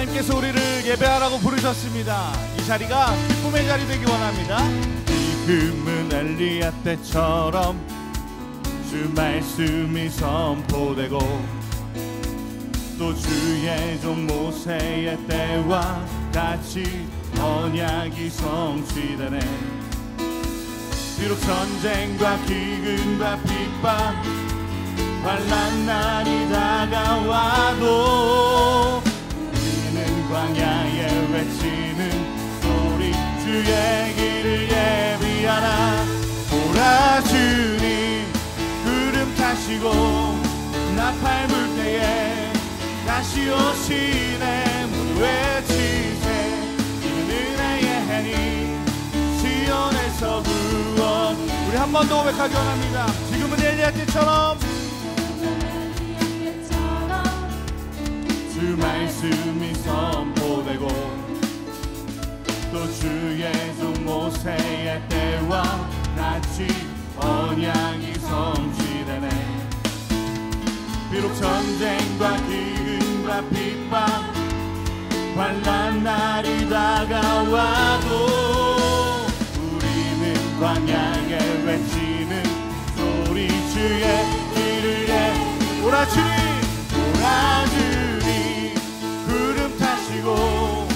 하나님께서 우리를 예배하라고 부르셨습니다. 이 자리가 기쁨의 자리 되기 원합니다. 지금은 엘리야 때처럼 주 말씀이 선포되고 또 주의 종 모세의 때와 같이 언약이 성취되네. 비록 전쟁과 기근과 핍박 환난 날이 다가와도 우리는 광야에 외치는 소리 주의 길을 예비하라. 보라 주님 구름 타시고 나팔 불 때에 다시 오시네. 모두 외치세 이는 은혜의 해니 시온에서 구원. 우리 한 번 더 고백하기 원합니다. 지금은 엘리야 때처럼 주 말씀이 선포되고 또 주의 종 모세의 때와 같이 언약이 성취되네. 비록 전쟁과 기근과 핍박 환난 날이 다가와도 우리는 광야에 외치는 소리 주의 길을 오라 주님 오라 주님 구름 타시고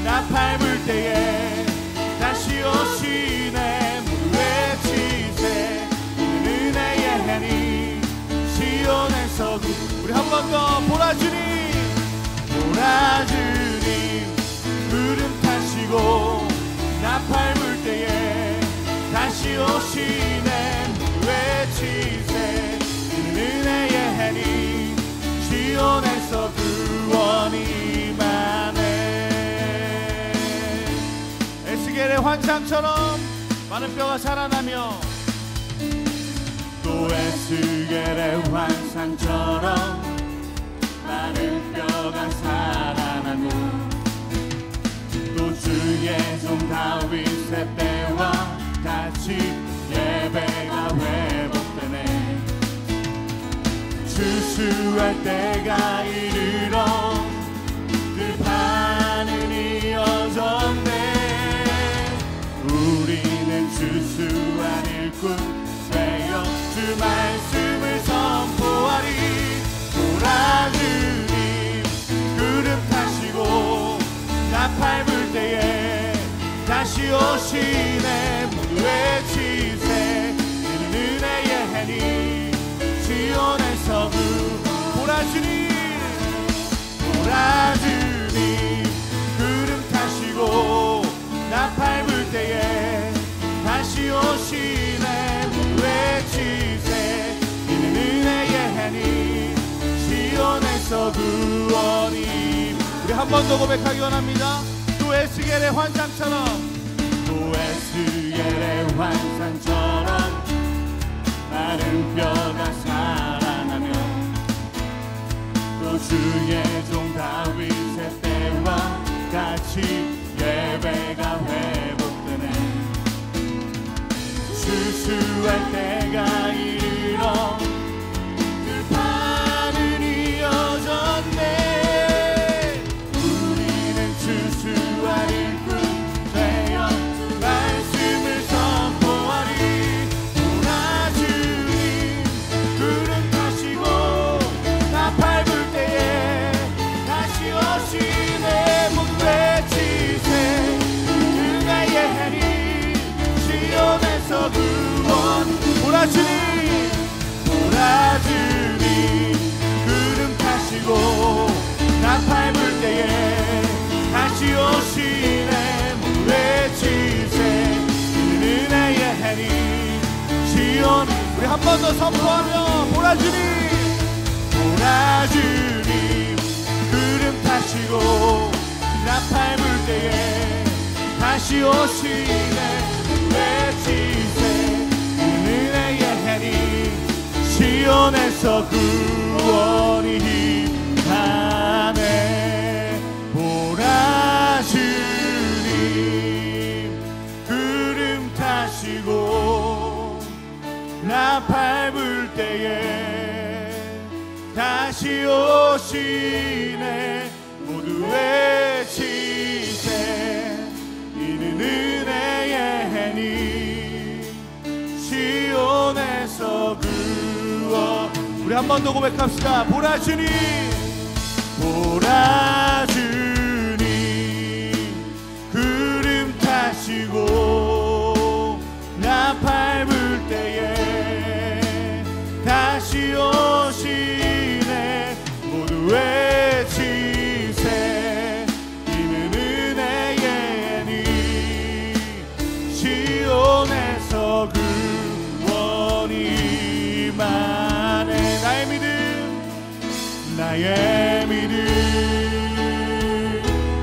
나팔 불 때에 다시 오시네. 모두 외치세 이는 은혜의 해니 시온에서 우리 한 번 더 보라 주님 보라 주님 구름 타시고 나팔 불 때에 다시 오시네. 모두 외치세 이는 은혜의 해니 시온에서 구원이 임하네. 에스겔의 환상처럼 많은 뼈가 살아나며 또 에스겔의 환상처럼 많은 뼈가 살아나고 또 주의 종 다윗의 때와 같이 예배가 회복되네. 추수할 때가 이르러 들판은 이어졌네. 우리는 추수한 일꾼 되어 주 말씀을 선포하리. 보라 주님 구름 타시고 나팔 불 때에 다시 오시네. 모두 외치세 이는 은혜의 해니 시온에서 보라 주님 보라 주님 구름 타시고 나팔 불 때에 다시 오시네. 모두 외치세 이는 은혜의 해니 시온에서 구원이. 우리 한 번 더 고백하기 원합니다. 또 에스겔의 환상처럼 또 에스겔의 환상처럼 마른 뼈가 살아나며 또 주의 종 다윗의 때와 같이 예배가 회복되네. 추수할 때가 이르러 들판은 이어졌네. 우리는 추수할 일꾼 되어 말씀을 선포하리. 보라 주님 구름 타시고 나팔 불 때에 다시 오시네. 모두 외치세 은혜의 해니 시온에서 구원. 보라 주님 보라 주님 구름 타시고 나팔 불 때에 다시 오시네. 모두 외치세 이는 은혜의 해니 시온. 우리 한 번 더 선포하며 보라 주님 보라 주님 구름 타시고 나팔 불 때에 다시 오시네. 외치세 이는 은혜의 해니 시온에서 구원이 임하네. 보라 주님 구름 타시고 나팔 불 때에 다시 오시네. 모두 한 번 더 고백합시다. 보라주님, 보라주님 구름 타시고 나 밟을 때에 다시 오시네. 모두 외치세. 이는 은혜의 니 시온에서 구원이 임하네. 나의 믿음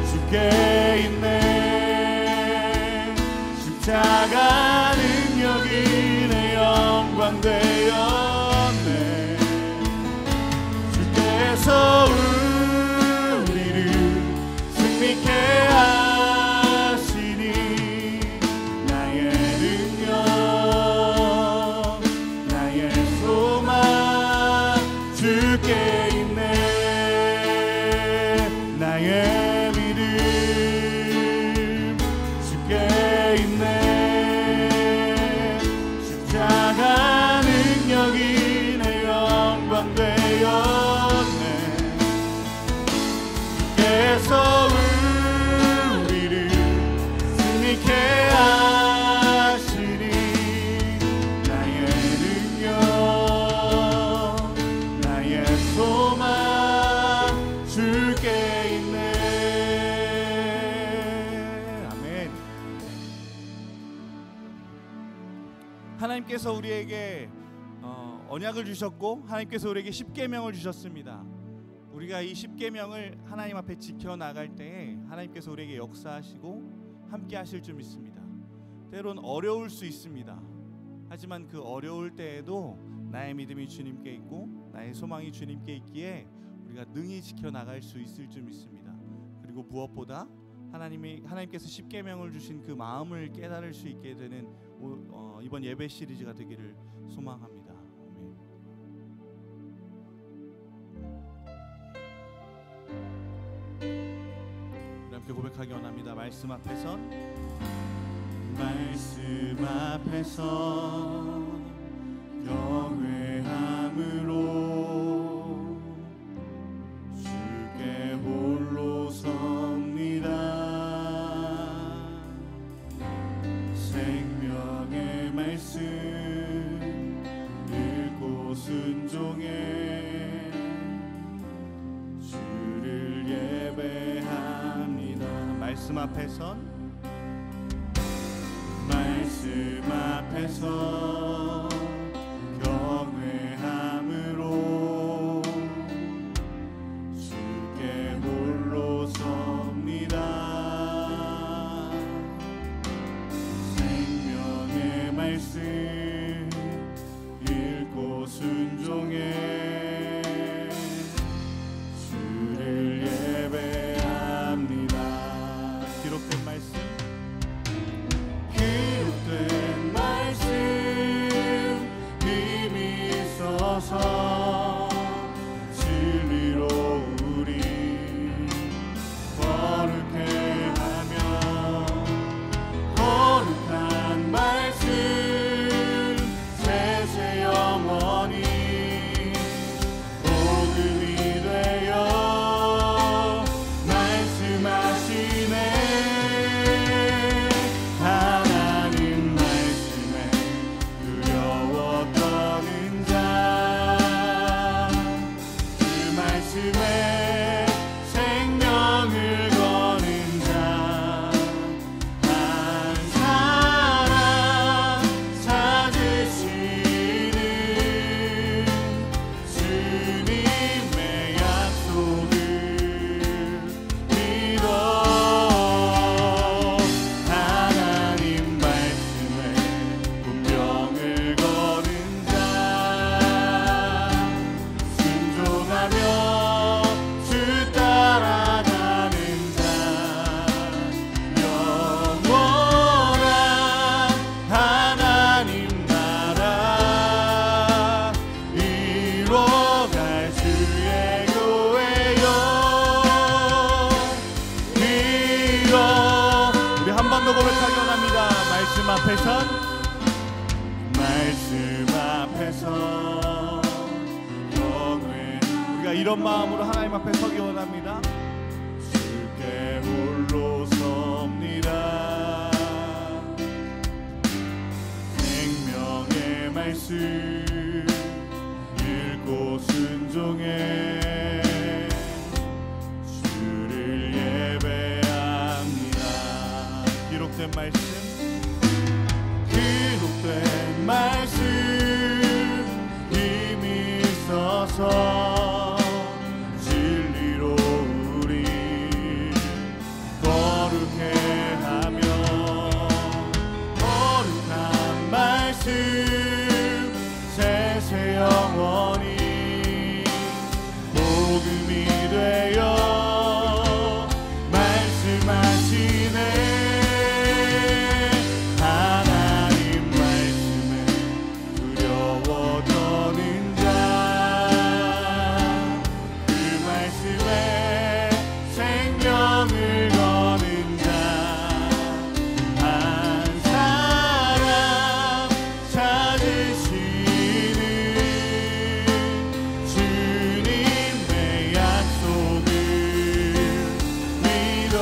주께 있네. 십자가 능력이 내 영광 되었네. 주께서 우리를 승리케 하시니 나의 능력 나의 소망 주께 나의 믿음 주께 있네. 십자가 능력이 내 영광 되었네. 주께서 우리를 승리케 하시니 나의 능력 나의 소망 주께 하나님께서 우리에게 언약을 주셨고 하나님께서 우리에게 십계명을 주셨습니다. 우리가 이 십계명을 하나님 앞에 지켜나갈 때에 하나님께서 우리에게 역사하시고 함께 하실 줄 믿습니다. 때론 어려울 수 있습니다. 하지만 그 어려울 때에도 나의 믿음이 주님께 있고 나의 소망이 주님께 있기에 우리가 능히 지켜나갈 수 있을 줄 믿습니다. 그리고 무엇보다 하나님께서 십계명을 주신 그 마음을 깨달을 수 있게 되는 이번 예배 시리즈가 되기를 소망합니다. 아멘. 우리 함께 고백하기 원합니다. 말씀 앞에선 경외함으로 주께 홀로 섭니다. 생명의 말씀 읽고 순종해 주를 예배합니다. 말씀 앞에선 경외함으로 주께 홀로 섭니다. 생명의 말씀 읽고 순종해 주를 예배합니다. 기록된 말씀 힘이 있어서 진리로 우리 거룩해 하며 거룩한 말씀 세세 영원히 복음이 되어 말씀하시네. 말씀 앞에선 이런 마음으로 하나님 앞에 서기 원합니다. 주께 홀로 섭니다. 생명의 말씀 읽고 순종해 주를 예배합니다. 기록된 말씀 힘이 있어서 진리로 우리 거룩해 하며 거룩한 말씀 세세 영원히 복음이 되어 말씀하시네. 하나님 말씀에 두려워 떠는 자, 그 말씀에 생명을 거는 자, 영한 사람 찾으시는 주님의 약속을 믿어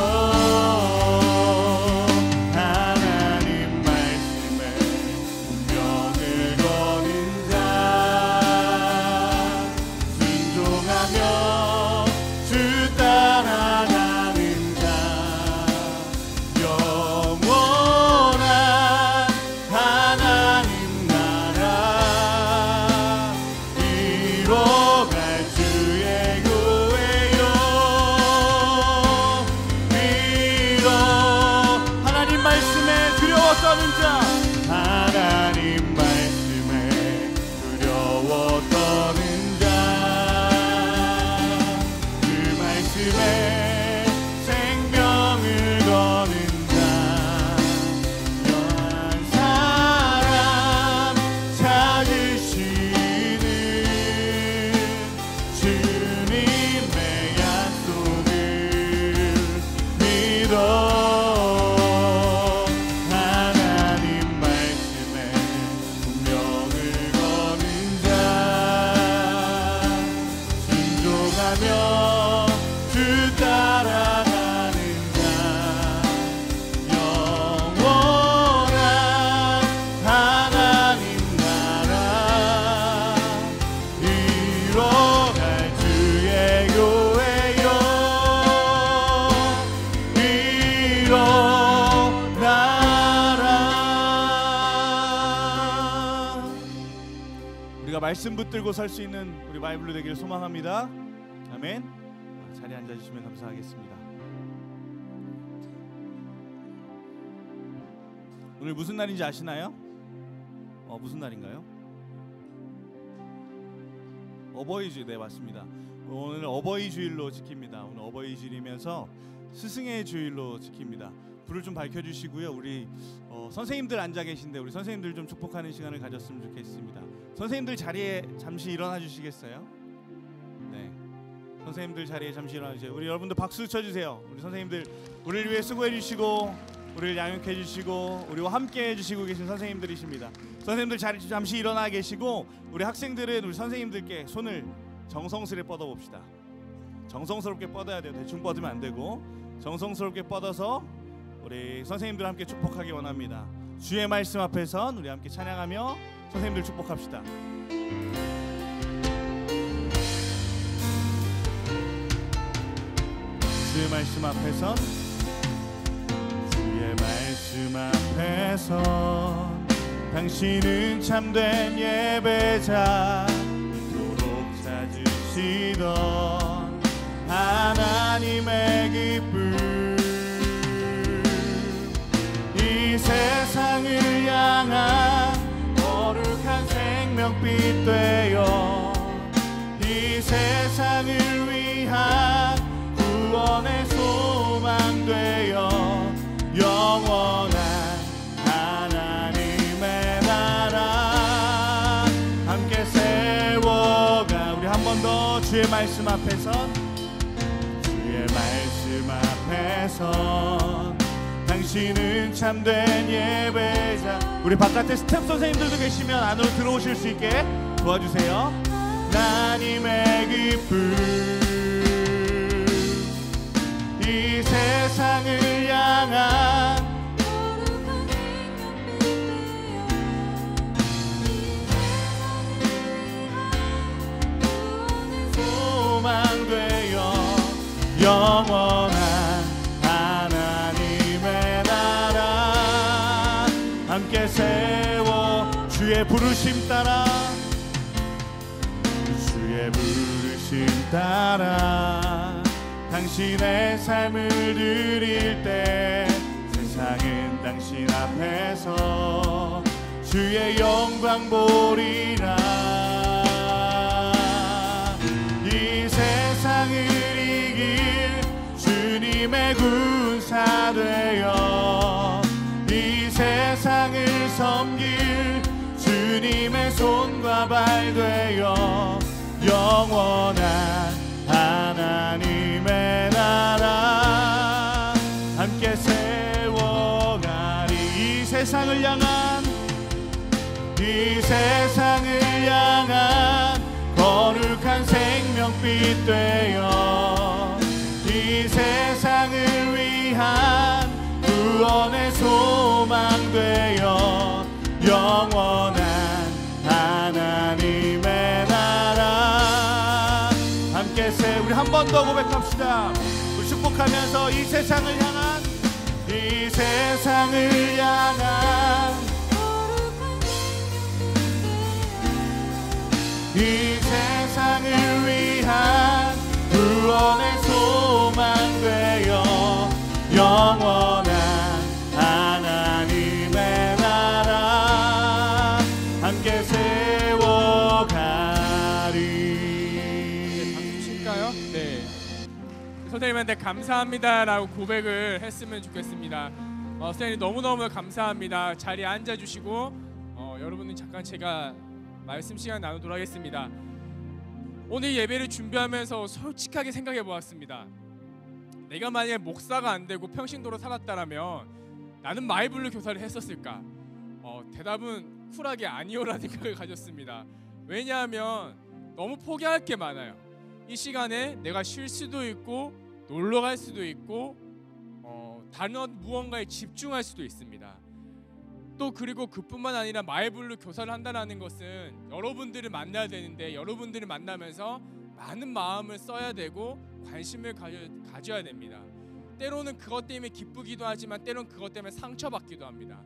주 따라가는 자, 영원한 하나님 나라 이뤄갈 주의 교회여 일어나라. 우리가 말씀 붙들고 설 수 있는 우리 바이블로 되기를 소망합니다. 아멘. 자리에 앉아주시면 감사하겠습니다. 오늘 무슨 날인지 아시나요? 무슨 날인가요? 어버이주일. 네, 맞습니다. 오늘 어버이주일로 지킵니다. 오늘 어버이주일이면서 스승의 주일로 지킵니다. 불을 좀 밝혀주시고요. 우리 선생님들 앉아 계신데 우리 선생님들 좀 축복하는 시간을 가졌으면 좋겠습니다. 선생님들 자리에 잠시 일어나 주시겠어요? 네, 선생님들 자리에 잠시 일어나 주세요. 우리 여러분들 박수 쳐주세요. 우리 선생님들 우리를 위해 수고해 주시고 우리를 양육해 주시고 우리와 함께 해주시고 계신 선생님들이십니다. 선생님들 자리 잠시 일어나 계시고 우리 학생들은 우리 선생님들께 손을 정성스레 뻗어봅시다. 정성스럽게 뻗어야 돼요. 대충 뻗으면 안 되고 정성스럽게 뻗어서 우리 선생님들 함께 축복하기 원합니다. 주의 말씀 앞에선 우리 함께 찬양하며 선생님들 축복합시다. 주의 말씀 앞에선 주의 말씀 앞에선 당신은 참된 예배자 이토록 찾으시던 하나님의 기쁨 이 세상을 향한 거룩한 생명빛 되어 이 세상을 위한 구원의 소망 되어 영원한 하나님의 나라 함께 세워가. 우리 한 번 더 주의 말씀 앞에선 주의 말씀 앞에선 당신은 참된 예배자. 우리 바깥에 스태프 선생님들도 계시면 안으로 들어오실 수 있게 도와주세요. 하나님의 기쁨 이 세상을 향한 소망되어 영원한 하나님의 나라 함께 세워 주의 부르심 따라 주의 부르심 따라 당신의 삶을 드릴 때 세상은 당신 앞에서 주의 영광 보리라 이 세상을 이길 주님의 군사 되어 이 세상을 섬길 주님의 손과 발 되어 영원한 하나님의 나라 함께 세워가리 이 세상을 향한 거룩한 생명빛 되어 이 세상을 위한 구원의 소망 되어 영원한 하나님의 나라 함께 우리 한 번 더 고백합시다. 우리 축복하면서 이 세상을 향한 이 세상을 위한 구원의 소망 되어 영원한 하나님의 나라 함께 세워가리. 네, 박수 칠까요? 네. 선생님한테 감사합니다라고 고백을 했으면 좋겠습니다. 선생님 너무너무 감사합니다. 자리에 앉아주시고 여러분은 잠깐 제가 말씀 시간 나누도록 하겠습니다. 오늘 예배를 준비하면서 솔직하게 생각해 보았습니다. 내가 만약에 목사가 안 되고 평신도로 살았다라면 나는 마이블루 교사를 했었을까? 대답은 쿨하게 아니오라는 생각을 가졌습니다. 왜냐하면 너무 포기할 게 많아요. 이 시간에 내가 쉴 수도 있고 놀러 갈 수도 있고 다른 무언가에 집중할 수도 있습니다. 또 그리고 그뿐만 아니라 마이블루 교사를 한다는 것은 여러분들을 만나야 되는데 여러분들을 만나면서 많은 마음을 써야 되고 관심을 가져야 됩니다. 때로는 그것 때문에 기쁘기도 하지만 때로는 그것 때문에 상처받기도 합니다.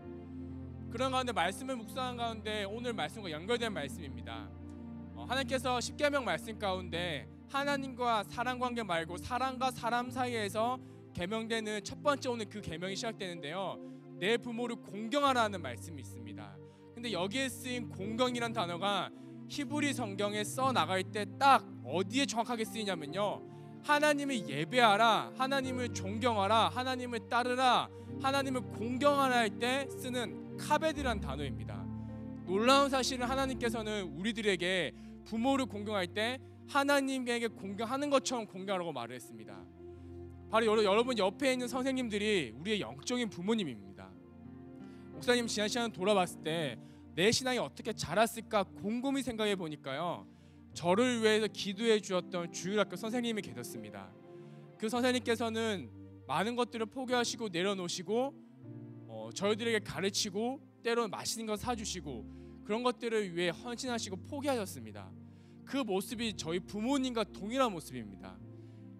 그런 가운데 말씀을 묵상한 가운데 오늘 말씀과 연결된 말씀입니다. 하나님께서 십계명 말씀 가운데 하나님과 사람 관계 말고 사람과 사람 사이에서 계명되는 첫 번째 오늘 그 계명이 시작되는데요. 내 부모를 공경하라는 말씀이 있습니다. 근데 여기에 쓰인 공경이란 단어가 히브리 성경에 써 나갈 때 딱 어디에 정확하게 쓰이냐면요. 하나님을 예배하라, 하나님을 존경하라, 하나님을 따르라, 하나님을 공경하라 할 때 쓰는 카베드란 단어입니다. 놀라운 사실은 하나님께서는 우리들에게 부모를 공경할 때 하나님에게 공경하는 것처럼 공경하라고 말을 했습니다. 바로 여러분 옆에 있는 선생님들이 우리의 영적인 부모님입니다. 목사님 지난 시간 돌아봤을 때 내 신앙이 어떻게 자랐을까 곰곰이 생각해 보니까요. 저를 위해서 기도해 주었던 주일학교 선생님이 계셨습니다. 그 선생님께서는 많은 것들을 포기하시고 내려놓으시고 저희들에게 가르치고 때로는 맛있는 거 사주시고 그런 것들을 위해 헌신하시고 포기하셨습니다. 그 모습이 저희 부모님과 동일한 모습입니다.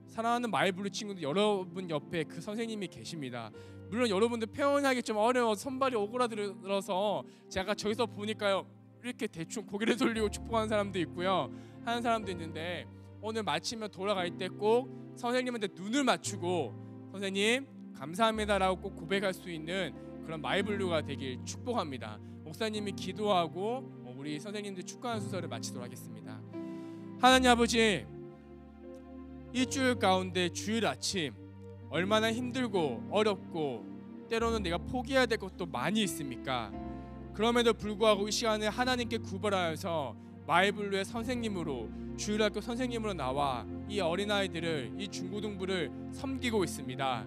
사랑하는 마이블루 친구들 여러분 옆에 그 선생님이 계십니다. 물론 여러분들 표현하기 좀 어려워서 손발이 오그라들어서 제가 저기서 보니까요 이렇게 대충 고개를 돌리고 축복하는 사람도 있고요 하는 사람도 있는데 오늘 마치면 돌아갈 때 꼭 선생님한테 눈을 맞추고 선생님 감사합니다라고 꼭 고백할 수 있는 그런 마이블루가 되길 축복합니다. 목사님이 기도하고 우리 선생님들 축복하는 순서를 마치도록 하겠습니다. 하나님 아버지, 일주일 가운데 주일 아침 얼마나 힘들고 어렵고 때로는 내가 포기해야 될 것도 많이 있습니까? 그럼에도 불구하고 이 시간에 하나님께 구별하여서 마이블루의 선생님으로 주일학교 선생님으로 나와 이 어린아이들을 이 중고등부를 섬기고 있습니다.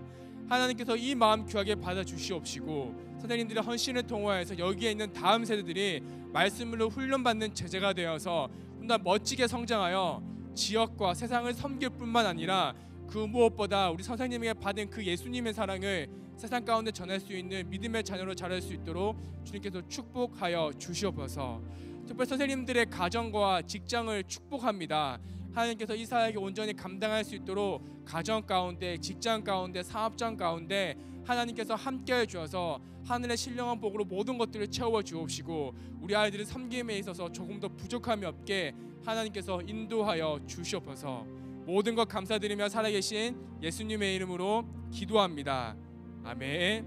하나님께서 이 마음 귀하게 받아주시옵시고 선생님들의 헌신을 통하여서 여기에 있는 다음 세대들이 말씀으로 훈련받는 제자가 되어서 좀 더 멋지게 성장하여 지역과 세상을 섬길 뿐만 아니라 그 무엇보다 우리 선생님에게 받은 그 예수님의 사랑을 세상 가운데 전할 수 있는 믿음의 자녀로 자랄 수 있도록 주님께서 축복하여 주시옵소서. 특별히 선생님들의 가정과 직장을 축복합니다. 하나님께서 이 사역에 온전히 감당할 수 있도록 가정 가운데, 직장 가운데, 사업장 가운데 하나님께서 함께해 주어서 하늘의 신령한 복으로 모든 것들을 채워 주옵시고 우리 아이들의 섬김에 있어서 조금 더 부족함이 없게 하나님께서 인도하여 주시옵소서. 모든 것 감사드리며 살아계신 예수님의 이름으로 기도합니다. 아멘.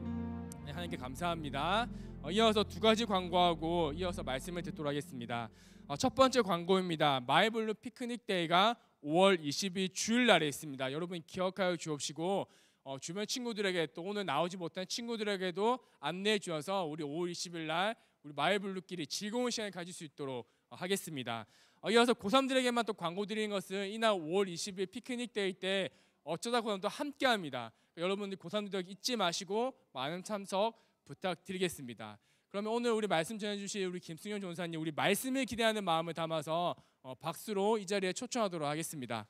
네, 하나님께 감사합니다. 이어서 두 가지 광고하고 이어서 말씀을 듣도록 하겠습니다. 첫 번째 광고입니다. 마이블루 피크닉 데이가 5월 20일 주일 날에 있습니다. 여러분 기억하여 주옵시고 주변 친구들에게 또 오늘 나오지 못한 친구들에게도 안내해 주어서 우리 5월 20일 날 우리 마이블루끼리 즐거운 시간을 가질 수 있도록 하겠습니다. 이어서 고3들에게만 또 광고 드리는 것은 이날 5월 20일 피크닉 데이 때 어쩌다 고3도 함께합니다. 여러분들 고3들 잊지 마시고 많은 참석 부탁드리겠습니다. 그러면 오늘 우리 말씀 전해주실 우리 김승현 전사님 우리 말씀을 기대하는 마음을 담아서 박수로 이 자리에 초청하도록 하겠습니다.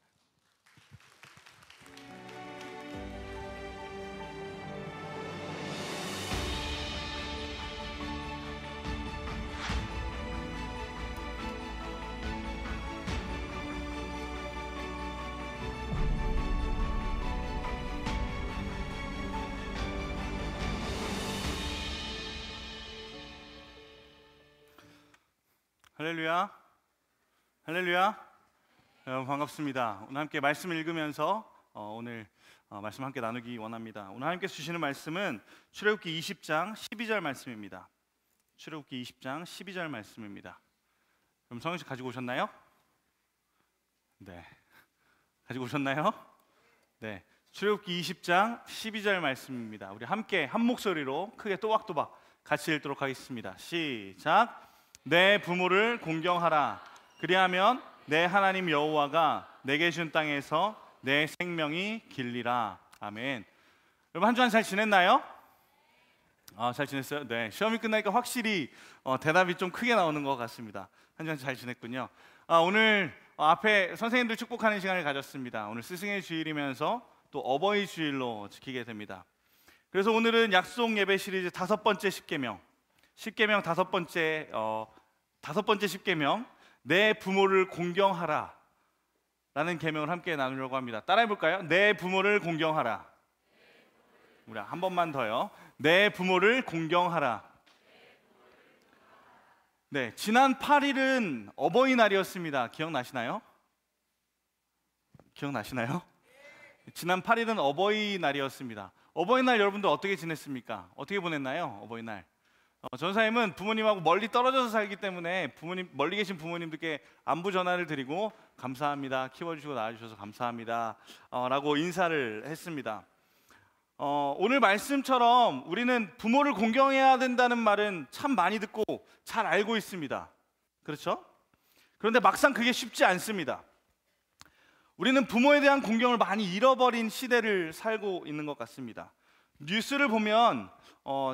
할렐루야, 할렐루야. 여러분 반갑습니다. 오늘 함께 말씀을 읽으면서 오늘 말씀 함께 나누기 원합니다. 오늘 하나님께서 주시는 말씀은 출애굽기 20장 12절 말씀입니다. 출애굽기 20장 12절 말씀입니다. 그럼 성경책 가지고 오셨나요? 네, 가지고 오셨나요? 네, 출애굽기 20장 12절 말씀입니다. 우리 함께 한 목소리로 크게 또박또박 같이 읽도록 하겠습니다. 시작. 내 부모를 공경하라. 그리하면 내 하나님 여호와가 내게 준 땅에서 내 생명이 길리라. 아멘. 여러분 한 주간 잘 지냈나요? 잘 지냈어요? 네. 시험이 끝나니까 확실히 대답이 좀 크게 나오는 것 같습니다. 한 주간 잘 지냈군요. 오늘 앞에 선생님들 축복하는 시간을 가졌습니다. 오늘 스승의 주일이면서 또 어버이 주일로 지키게 됩니다. 그래서 오늘은 약속 예배 시리즈 5번째 십계명 다섯 번째 십계명 내 부모를 공경하라 라는 계명을 함께 나누려고 합니다. 따라해 볼까요? 내 부모를 공경하라. 우리 한 번만 더요. 내 부모를 공경하라. 네, 지난 8일은 어버이날이었습니다. 기억나시나요? 지난 8일은 어버이날이었습니다. 어버이날 여러분들 어떻게 지냈습니까? 어떻게 보냈나요? 어버이날. 전사님은 부모님하고 멀리 떨어져서 살기 때문에 멀리 계신 부모님들께 안부 전화를 드리고 감사합니다, 키워주시고 낳아주셔서 감사합니다 라고 인사를 했습니다. 오늘 말씀처럼 우리는 부모를 공경해야 된다는 말은 참 많이 듣고 잘 알고 있습니다. 그렇죠? 그런데 막상 그게 쉽지 않습니다. 우리는 부모에 대한 공경을 많이 잃어버린 시대를 살고 있는 것 같습니다. 뉴스를 보면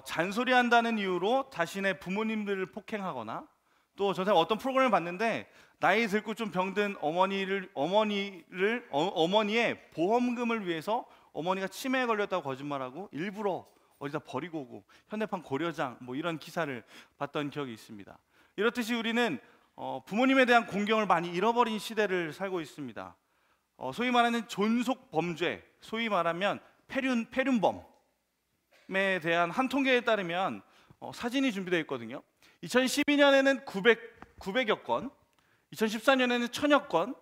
잔소리한다는 이유로 자신의 부모님들을 폭행하거나 또 저 사람 어떤 프로그램을 봤는데 나이 들고 좀 병든 어머니의 보험금을 위해서 어머니가 치매에 걸렸다고 거짓말하고 일부러 어디다 버리고 오고 현대판 고려장 뭐 이런 기사를 봤던 기억이 있습니다. 이렇듯이 우리는 부모님에 대한 공경을 많이 잃어버린 시대를 살고 있습니다. 소위 말하는 존속 범죄, 소위 말하면 폐륜범 에 대한 한 통계에 따르면 사진이 준비되어 있거든요. 2012년에는 900여 건, 2014년에는 1000여 건,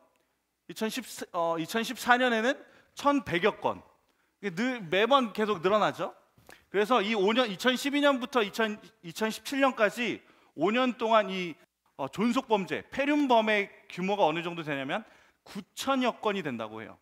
2014년에는 1100여 건. 매번 계속 늘어나죠. 그래서 이 5년 2012년부터 2017년까지 5년 동안 이 존속 범죄, 폐륜범의 규모가 어느 정도 되냐면 9천여 건이 된다고 해요.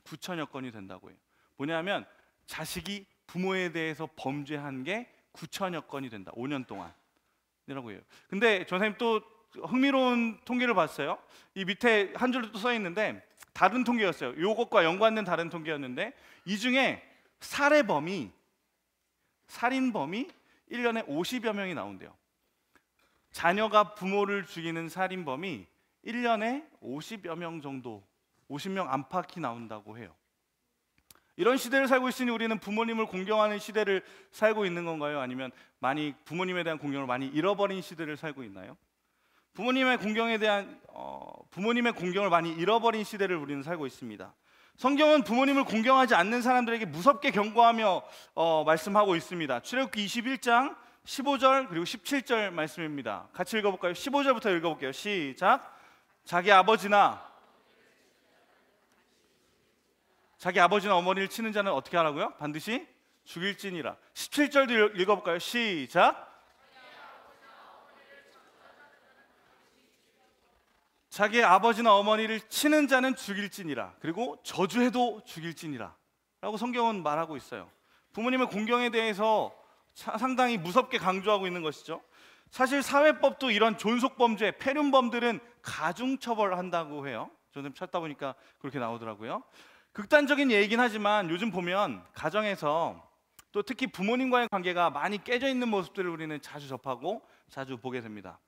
9천여 건이 된다고 해요. 뭐냐면 자식이 부모에 대해서 범죄한 게 9천여 건이 된다. 5년 동안이라고 해요. 근데 전사님 또 흥미로운 통계를 봤어요. 이 밑에 한 줄로 또 써 있는데 다른 통계였어요. 이것과 연관된 다른 통계였는데 이 중에 살인범이 1년에 50여 명이 나온대요. 자녀가 부모를 죽이는 살인범이 1년에 50여 명 정도, 50명 안팎이 나온다고 해요. 이런 시대를 살고 있으니 우리는 부모님을 공경하는 시대를 살고 있는 건가요? 아니면 많이 부모님에 대한 공경을 많이 잃어버린 시대를 살고 있나요? 부모님의 공경을 많이 잃어버린 시대를 우리는 살고 있습니다. 성경은 부모님을 공경하지 않는 사람들에게 무섭게 경고하며 말씀하고 있습니다. 출애굽기 21장 15절 그리고 17절 말씀입니다. 같이 읽어볼까요? 15절부터 읽어볼게요. 시작. 자기 아버지나 어머니를 치는 자는 어떻게 하라고요? 반드시 죽일지니라. 17절도 읽어볼까요? 시작. 자기 아버지나 어머니를 치는 자는 죽일지니라. 그리고 저주해도 죽일지니라 라고 성경은 말하고 있어요. 부모님의 공경에 대해서 상당히 무섭게 강조하고 있는 것이죠. 사실 사회법도 이런 존속범죄, 폐륜범들은 가중처벌한다고 해요. 저는 찾다 보니까 그렇게 나오더라고요. 극단적인 얘기긴 하지만 요즘 보면 가정에서 또 특히 부모님과의 관계가 많이 깨져 있는 모습들을 우리는 자주 접하고 자주 보게 됩니다.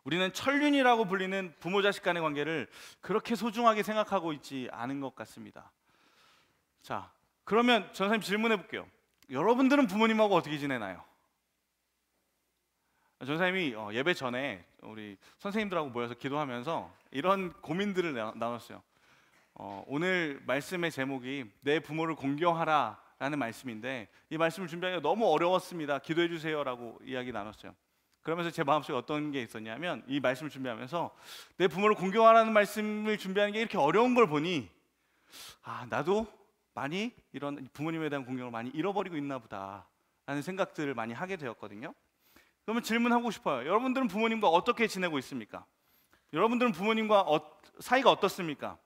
우리는 천륜이라고 불리는 부모 자식 간의 관계를 그렇게 소중하게 생각하고 있지 않은 것 같습니다. 자, 그러면 전사님 질문해 볼게요. 여러분들은 부모님하고 어떻게 지내나요? 전사님이 예배 전에 우리 선생님들하고 모여서 기도하면서 이런 고민들을 나눴어요. 오늘 말씀의 제목이 내 부모를 공경하라 라는 말씀인데 이 말씀을 준비하기가 너무 어려웠습니다. 기도해 주세요 라고 이야기 나눴어요. 그러면서 제 마음속에 어떤 게 있었냐면 이 말씀을 준비하면서 내 부모를 공경하라는 말씀을 준비하는 게 이렇게 어려운 걸 보니 나도 많이 이런 부모님에 대한 공경을 많이 잃어버리고 있나 보다 라는 생각들을 많이 하게 되었거든요. 그러면 질문하고 싶어요. 여러분들은 부모님과 어떻게 지내고 있습니까? 여러분들은 부모님과 사이가 어떻습니까?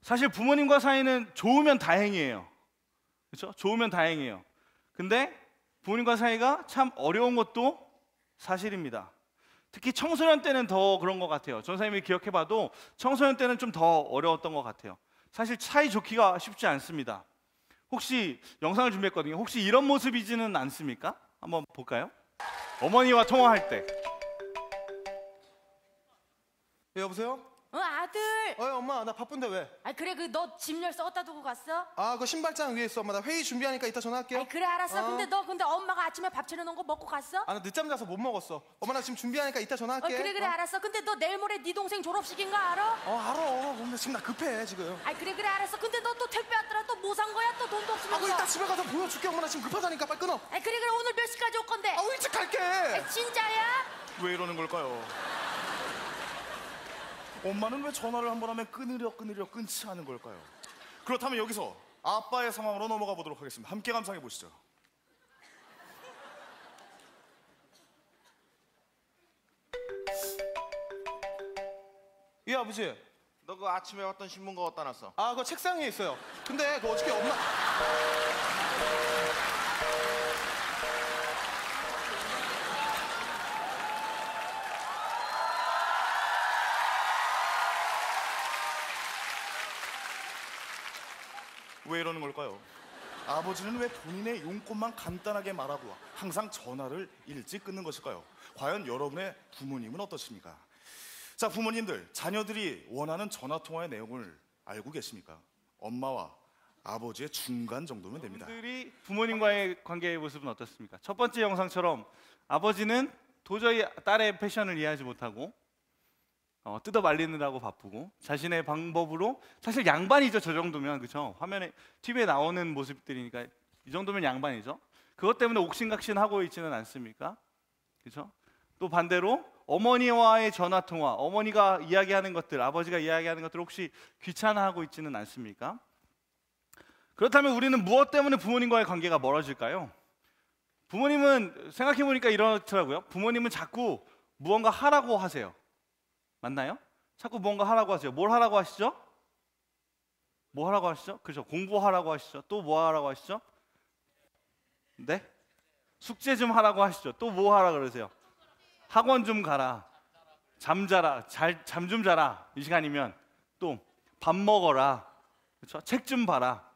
사실 부모님과 사이는 좋으면 다행이에요. 그렇죠? 좋으면 다행이에요. 근데 부모님과 사이가 참 어려운 것도 사실입니다. 특히 청소년 때는 더 그런 것 같아요. 전사님이 기억해봐도 청소년 때는 좀 더 어려웠던 것 같아요. 사실 사이 좋기가 쉽지 않습니다. 혹시 영상을 준비했거든요. 혹시 이런 모습이지는 않습니까? 한번 볼까요? 어머니와 통화할 때. 여보세요? 아들. 엄마 나 바쁜데 왜? 그래 너 짐열 썩었다 두고 갔어? 그 신발장 위에 있어. 엄마 나 회의 준비하니까 이따 전화할게요. 그래 알았어. 근데 엄마가 아침에 밥 차려놓은 거 먹고 갔어? 나 늦잠 자서 못 먹었어. 엄마 나 지금 준비하니까 이따 전화할게. 그래 알았어. 근데 너 내일 모레 네 동생 졸업식인 거 알아? 알아. 근데 지금 나 급해 지금. 그래 알았어. 근데 너 또 택배 왔더라. 또 뭐 산 거야? 또 돈도 없으면서. 이따 집에 가서 보여줄게. 엄마 나 지금 급하다니까 빨리 끊어. 그래 오늘 몇 시까지 올 건데? 일찍 갈게. 진짜야? 왜 이러는 걸까요? 엄마는 왜 전화를 한 번 하면 끊으려 끊지 않은 걸까요? 그렇다면 여기서 아빠의 상황으로 넘어가 보도록 하겠습니다. 함께 감상해 보시죠. 예 아버지. 너 그 아침에 왔던 신문 그거 어디다 놨어? 그거 책상 위에 있어요. 근데 그 어저께 엄마 왜 이러는 걸까요? 아버지는 왜 본인의 용건만 간단하게 말하고 항상 전화를 일찍 끊는 것일까요? 과연 여러분의 부모님은 어떠십니까? 자, 부모님들, 자녀들이 원하는 전화통화의 내용을 알고 계십니까? 엄마와 아버지의 중간 정도면 됩니다. 여러분들이 부모님과의 관계의 모습은 어떻습니까? 첫 번째 영상처럼 아버지는 도저히 딸의 패션을 이해하지 못하고 뜯어 말리느라고 바쁘고 자신의 방법으로, 사실 양반이죠. 저 정도면, 그렇죠? 화면에 TV에 나오는 모습들이니까 이 정도면 양반이죠. 그것 때문에 옥신각신하고 있지는 않습니까? 그렇죠? 또 반대로 어머니와의 전화 통화, 어머니가 이야기하는 것들, 아버지가 이야기하는 것들 혹시 귀찮아하고 있지는 않습니까? 그렇다면 우리는 무엇 때문에 부모님과의 관계가 멀어질까요? 부모님은 생각해 보니까 이렇더라고요. 부모님은 자꾸 무언가 하라고 하세요. 맞나요? 자꾸 뭔가 하라고 하세요. 뭘 하라고 하시죠? 뭐 하라고 하시죠? 그렇죠. 공부하라고 하시죠. 또 뭐 하라고 하시죠? 네? 숙제 좀 하라고 하시죠. 또 뭐 하라 그러세요? 학원 좀 가라. 잠 자라. 잠 좀 자라. 이 시간이면 또 밥 먹어라. 그렇죠? 책 좀 봐라.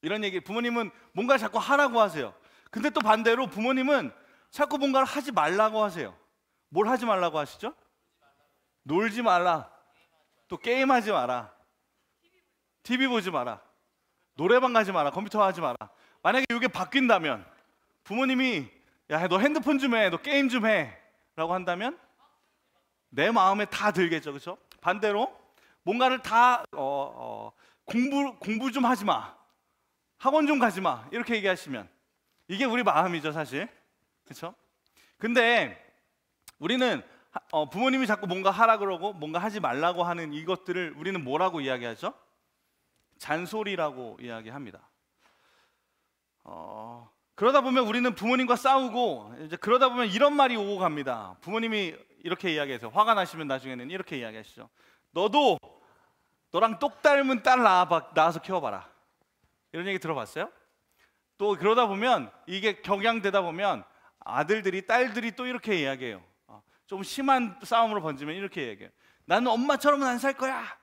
이런 얘기. 부모님은 뭔가 자꾸 하라고 하세요. 근데 또 반대로 부모님은 자꾸 뭔가를 하지 말라고 하세요. 뭘 하지 말라고 하시죠? 놀지 마라, 또 게임하지 마라, TV 보지 마라, 노래방 가지 마라, 컴퓨터 하지 마라. 만약에 이게 바뀐다면 부모님이 야, 너 핸드폰 좀 해, 너 게임 좀 해 라고 한다면 내 마음에 다 들겠죠, 그렇죠? 반대로 뭔가를 다 공부 좀 하지 마, 학원 좀 가지 마 이렇게 얘기하시면 이게 우리 마음이죠, 사실. 그렇죠? 근데 우리는 부모님이 자꾸 뭔가 하라 그러고 뭔가 하지 말라고 하는 이것들을 우리는 뭐라고 이야기하죠? 잔소리라고 이야기합니다. 그러다 보면 우리는 부모님과 싸우고 이제 그러다 보면 이런 말이 오고 갑니다. 부모님이 이렇게 이야기해서 화가 나시면 나중에는 이렇게 이야기하시죠. 너도 너랑 똑 닮은 딸 낳아서 키워봐라. 이런 얘기 들어봤어요? 또 그러다 보면 이게 격양되다 보면 아들들이 딸들이 또 이렇게 이야기해요. 좀 심한 싸움으로 번지면 이렇게 이야기해요. 나는 엄마처럼은 안 살 거야.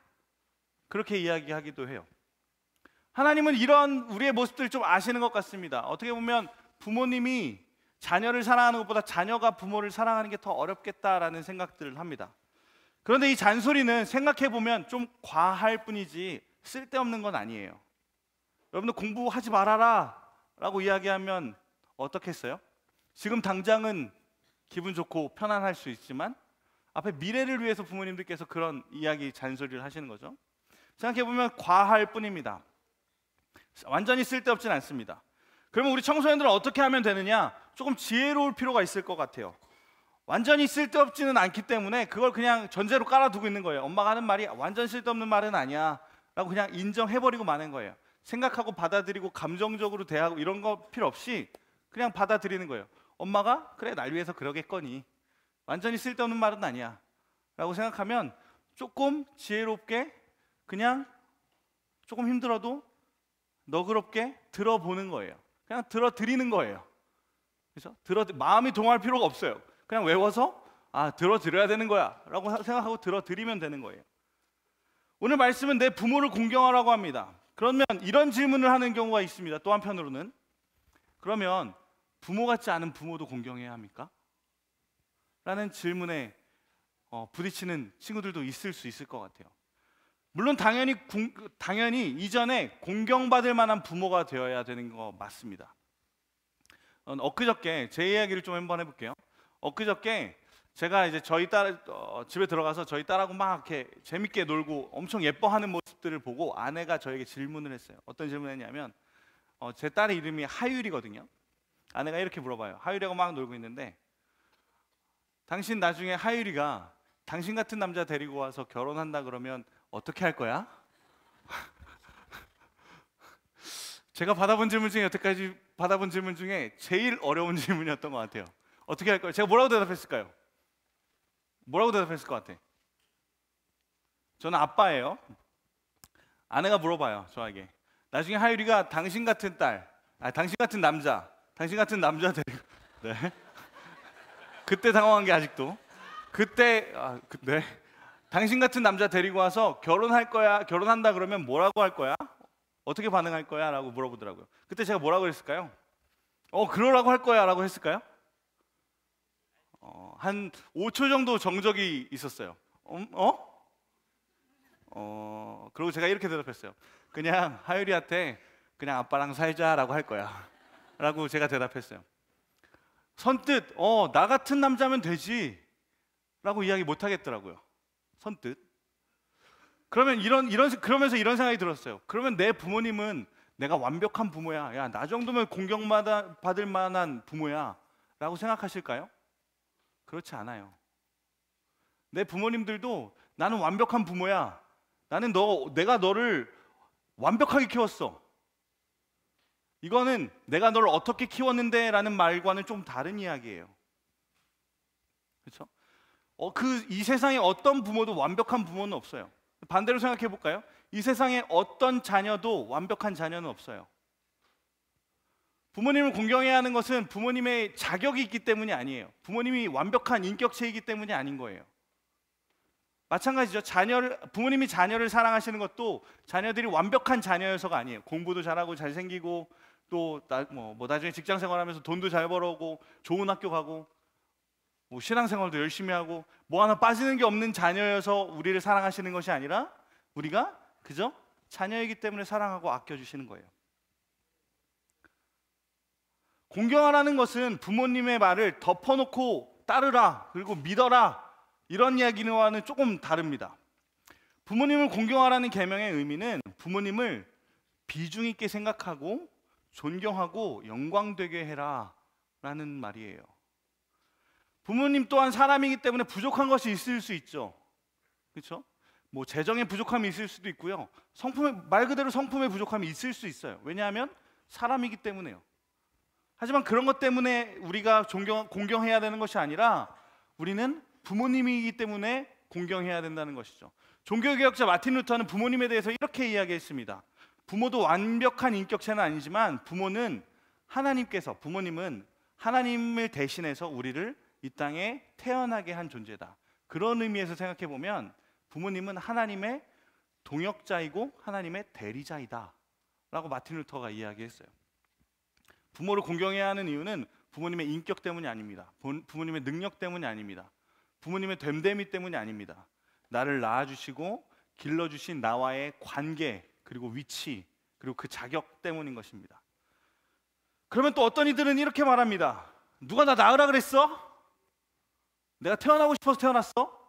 그렇게 이야기하기도 해요. 하나님은 이런 우리의 모습들을 좀 아시는 것 같습니다. 어떻게 보면 부모님이 자녀를 사랑하는 것보다 자녀가 부모를 사랑하는 게 더 어렵겠다라는 생각들을 합니다. 그런데 이 잔소리는 생각해 보면 좀 과할 뿐이지 쓸데없는 건 아니에요. 여러분들 공부하지 말아라 라고 이야기하면 어떻겠어요? 지금 당장은 기분 좋고 편안할 수 있지만 앞에 미래를 위해서 부모님들께서 그런 이야기 잔소리를 하시는 거죠. 생각해 보면 과할 뿐입니다. 완전히 쓸데없진 않습니다. 그러면 우리 청소년들은 어떻게 하면 되느냐? 조금 지혜로울 필요가 있을 것 같아요. 완전히 쓸데없지는 않기 때문에 그걸 그냥 전제로 깔아두고 있는 거예요. 엄마가 하는 말이 완전 쓸데없는 말은 아니야 라고 그냥 인정해버리고 마는 거예요. 생각하고 받아들이고 감정적으로 대하고 이런 거 필요 없이 그냥 받아들이는 거예요. 엄마가 그래 날 위해서 그러겠거니 완전히 쓸데없는 말은 아니야 라고 생각하면 조금 지혜롭게 그냥 조금 힘들어도 너그럽게 들어보는 거예요. 그냥 들어드리는 거예요. 그렇죠? 마음이 동할 필요가 없어요. 그냥 외워서 들어드려야 되는 거야 라고 생각하고 들어드리면 되는 거예요. 오늘 말씀은 내 부모를 공경하라고 합니다. 그러면 이런 질문을 하는 경우가 있습니다. 또 한편으로는 그러면 부모 같지 않은 부모도 공경해야 합니까? 라는 질문에 부딪히는 친구들도 있을 수 있을 것 같아요. 물론 당연히 이전에 공경받을 만한 부모가 되어야 되는 거 맞습니다. 엊그저께 제 이야기를 좀 한번 해볼게요. 엊그저께 제가 이제 저희 딸 집에 들어가서 저희 딸하고 막 이렇게 재밌게 놀고 엄청 예뻐하는 모습들을 보고 아내가 저에게 질문을 했어요. 어떤 질문을 했냐면 제 딸의 이름이 하율이거든요. 아내가 이렇게 물어봐요. 하율이하고 막 놀고 있는데 당신 나중에 하율이가 당신 같은 남자 데리고 와서 결혼한다 그러면 어떻게 할 거야? 제가 받아본 질문 중에 여태까지 받아본 질문 중에 제일 어려운 질문이었던 것 같아요. 어떻게 할 거예요? 제가 뭐라고 대답했을까요? 뭐라고 대답했을 것 같아? 저는 아빠예요. 아내가 물어봐요 저에게. 나중에 하율이가 당신 같은 당신 같은 남자 데리고 네. 그때 당황한 게 아직도 네. 당신 같은 남자 데리고 와서 결혼한다 그러면 뭐라고 할 거야? 어떻게 반응할 거야? 라고 물어보더라고요. 그때 제가 뭐라고 했을까요? 그러라고 할 거야 라고 했을까요? 한 5초 정도 정적이 있었어요. 그리고 제가 이렇게 대답했어요. 그냥 하율이한테 그냥 아빠랑 살자 라고 할 거야 라고 제가 대답했어요. 선뜻 나 같은 남자면 되지 라고 이야기 못 하겠더라고요. 선뜻. 그러면 그러면서 이런 생각이 들었어요. 그러면 내 부모님은 내가 완벽한 부모야. 야, 나 정도면 공경받을 만한 부모야 라고 생각하실까요? 그렇지 않아요. 내 부모님들도 나는 완벽한 부모야. 내가 너를 완벽하게 키웠어. 이거는 내가 너를 어떻게 키웠는데 라는 말과는 좀 다른 이야기예요. 그렇죠? 이 세상에 어떤 부모도 완벽한 부모는 없어요. 반대로 생각해 볼까요? 이 세상에 어떤 자녀도 완벽한 자녀는 없어요. 부모님을 공경해야 하는 것은 부모님의 자격이 있기 때문이 아니에요. 부모님이 완벽한 인격체이기 때문이 아닌 거예요. 마찬가지죠. 부모님이 자녀를 사랑하시는 것도 자녀들이 완벽한 자녀여서가 아니에요. 공부도 잘하고 잘생기고 또 나중에 직장 생활하면서 돈도 잘 벌어오고 좋은 학교 가고 뭐 신앙생활도 열심히 하고 뭐 하나 빠지는 게 없는 자녀여서 우리를 사랑하시는 것이 아니라 우리가 그저 자녀이기 때문에 사랑하고 아껴주시는 거예요. 공경하라는 것은 부모님의 말을 덮어놓고 따르라 그리고 믿어라 이런 이야기와는 조금 다릅니다. 부모님을 공경하라는 계명의 의미는 부모님을 비중 있게 생각하고 존경하고 영광되게 해라 라는 말이에요. 부모님 또한 사람이기 때문에 부족한 것이 있을 수 있죠. 그렇죠? 뭐 재정의 부족함이 있을 수도 있고요. 말 그대로 성품의 부족함이 있을 수 있어요. 왜냐하면 사람이기 때문에요. 하지만 그런 것 때문에 우리가 공경해야 되는 것이 아니라 우리는 부모님이기 때문에 공경해야 된다는 것이죠. 종교개혁자 마틴 루터는 부모님에 대해서 이렇게 이야기했습니다. 부모도 완벽한 인격체는 아니지만 부모님은 하나님을 대신해서 우리를 이 땅에 태어나게 한 존재다. 그런 의미에서 생각해 보면 부모님은 하나님의 동역자이고 하나님의 대리자이다 라고 마틴 루터가 이야기했어요. 부모를 공경해야 하는 이유는 부모님의 인격 때문이 아닙니다. 부모님의 능력 때문이 아닙니다. 부모님의 됨됨이 때문이 아닙니다. 나를 낳아주시고 길러주신 나와의 관계 그리고 위치 그리고 그 자격 때문인 것입니다. 그러면 또 어떤 이들은 이렇게 말합니다. 누가 나 낳으라 그랬어? 내가 태어나고 싶어서 태어났어?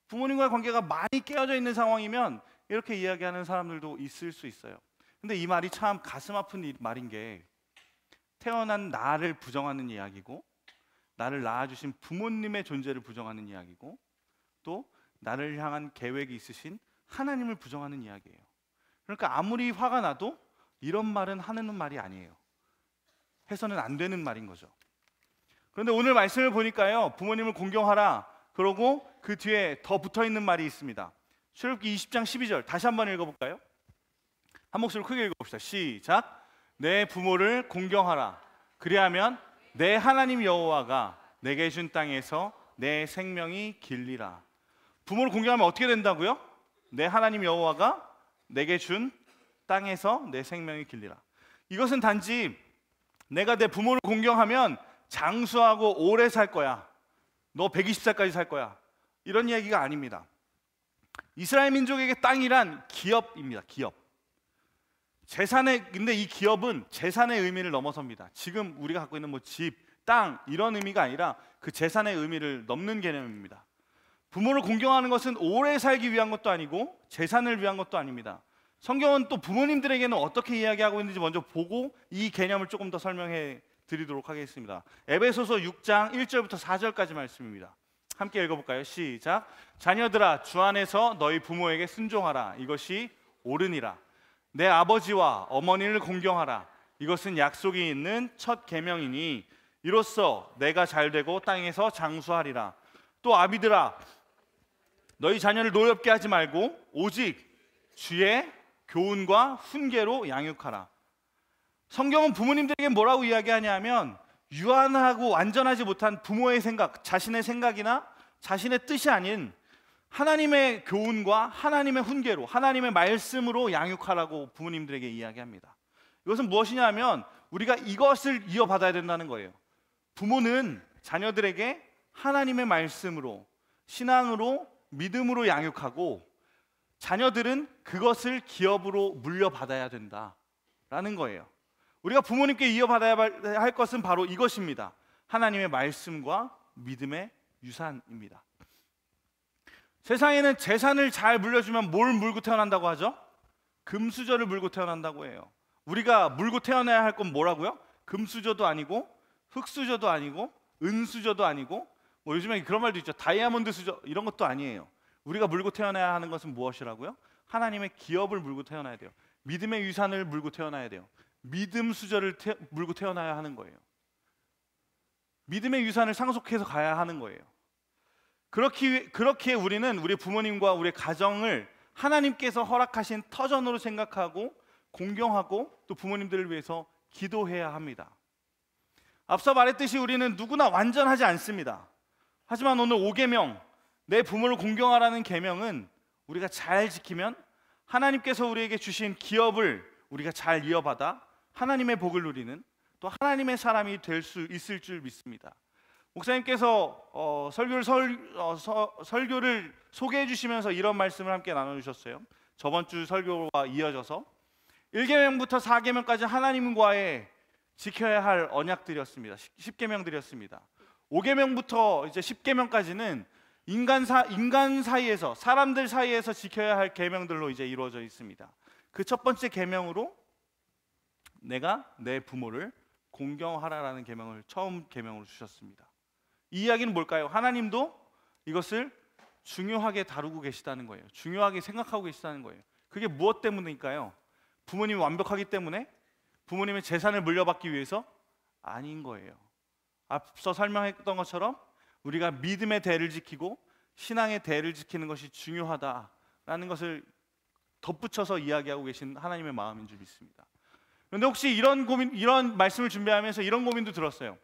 부모님과의 관계가 많이 깨어져 있는 상황이면 이렇게 이야기하는 사람들도 있을 수 있어요. 근데 이 말이 참 가슴 아픈 말인 게 태어난 나를 부정하는 이야기고 나를 낳아주신 부모님의 존재를 부정하는 이야기고 또 나를 향한 계획이 있으신 하나님을 부정하는 이야기예요. 그러니까 아무리 화가 나도 이런 말은 하는 말이 아니에요. 해서는 안 되는 말인 거죠. 그런데 오늘 말씀을 보니까요, 부모님을 공경하라 그러고 그 뒤에 더 붙어있는 말이 있습니다. 출애굽기 20장 12절 다시 한번 읽어볼까요? 한 목소리로 크게 읽어봅시다. 시작. 내 부모를 공경하라. 그리하면 내 하나님 여호와가 내게 준 땅에서 내 생명이 길리라. 부모를 공경하면 어떻게 된다고요? 내 하나님 여호와가 내게 준 땅에서 내 생명이 길리라. 이것은 단지 내가 내 부모를 공경하면 장수하고 오래 살 거야. 너 120살까지 살 거야. 이런 이야기가 아닙니다. 이스라엘 민족에게 땅이란 기업입니다. 기업. 근데 이 기업은 재산의 의미를 넘어섭니다. 지금 우리가 갖고 있는 뭐 집, 땅 이런 의미가 아니라 그 재산의 의미를 넘는 개념입니다. 부모를 공경하는 것은 오래 살기 위한 것도 아니고 재산을 위한 것도 아닙니다. 성경은 또 부모님들에게는 어떻게 이야기하고 있는지 먼저 보고 이 개념을 조금 더 설명해 드리도록 하겠습니다. 에베소서 6장 1절부터 4절까지 말씀입니다. 함께 읽어볼까요? 시작. 자녀들아 주 안에서 너희 부모에게 순종하라. 이것이 옳으니라. 내 아버지와 어머니를 공경하라. 이것은 약속이 있는 첫 계명이니 이로써 내가 잘되고 땅에서 장수하리라. 또 아비들아 너희 자녀를 노엽게 하지 말고 오직 주의 교훈과 훈계로 양육하라. 성경은 부모님들에게 뭐라고 이야기하냐면 유한하고 완전하지 못한 부모의 생각, 자신의 생각이나 자신의 뜻이 아닌 하나님의 교훈과 하나님의 훈계로 하나님의 말씀으로 양육하라고 부모님들에게 이야기합니다. 이것은 무엇이냐면 우리가 이것을 이어받아야 된다는 거예요. 부모는 자녀들에게 하나님의 말씀으로 신앙으로 믿음으로 양육하고 자녀들은 그것을 기업으로 물려받아야 된다라는 거예요. 우리가 부모님께 이어받아야 할 것은 바로 이것입니다. 하나님의 말씀과 믿음의 유산입니다. 세상에는 재산을 잘 물려주면 뭘 물고 태어난다고 하죠? 금수저를 물고 태어난다고 해요. 우리가 물고 태어나야 할 건 뭐라고요? 금수저도 아니고 흙수저도 아니고 은수저도 아니고 뭐 요즘에 그런 말도 있죠. 다이아몬드 수저 이런 것도 아니에요. 우리가 물고 태어나야 하는 것은 무엇이라고요? 하나님의 기업을 물고 태어나야 돼요. 믿음의 유산을 물고 태어나야 돼요. 믿음 수저를 물고 태어나야 하는 거예요. 믿음의 유산을 상속해서 가야 하는 거예요. 그렇게 우리는 우리 부모님과 우리 가정을 하나님께서 허락하신 터전으로 생각하고 공경하고 또 부모님들을 위해서 기도해야 합니다. 앞서 말했듯이 우리는 누구나 완전하지 않습니다. 하지만 오늘 5계명 내 부모를 공경하라는 계명은 우리가 잘 지키면 하나님께서 우리에게 주신 기업을 우리가 잘 이어받아 하나님의 복을 누리는 또 하나님의 사람이 될 수 있을 줄 믿습니다. 목사님께서 설교를 소개해 주시면서 이런 말씀을 함께 나눠주셨어요. 저번 주 설교와 이어져서 1계명부터 4계명까지 하나님과의 지켜야 할 언약들이었습니다. 10계명들이었습니다. 5계명부터 이제 10계명까지는 인간 사이에서, 사람들 사이에서 지켜야 할 계명들로 이제 이루어져 있습니다. 그 첫 번째 계명으로 내가 내 부모를 공경하라라는 계명을 처음 계명으로 주셨습니다. 이 이야기는 뭘까요? 하나님도 이것을 중요하게 다루고 계시다는 거예요. 중요하게 생각하고 계시다는 거예요. 그게 무엇 때문일까요? 부모님이 완벽하기 때문에? 부모님의 재산을 물려받기 위해서? 아닌 거예요. 앞서 설명했던 것처럼 우리가 믿음의 대를 지키고 신앙의 대를 지키는 것이 중요하다라는 것을 덧붙여서 이야기하고 계신 하나님의 마음인 줄 믿습니다. 그런데 혹시 이런 말씀을 준비하면서 이런 고민도 들었어요.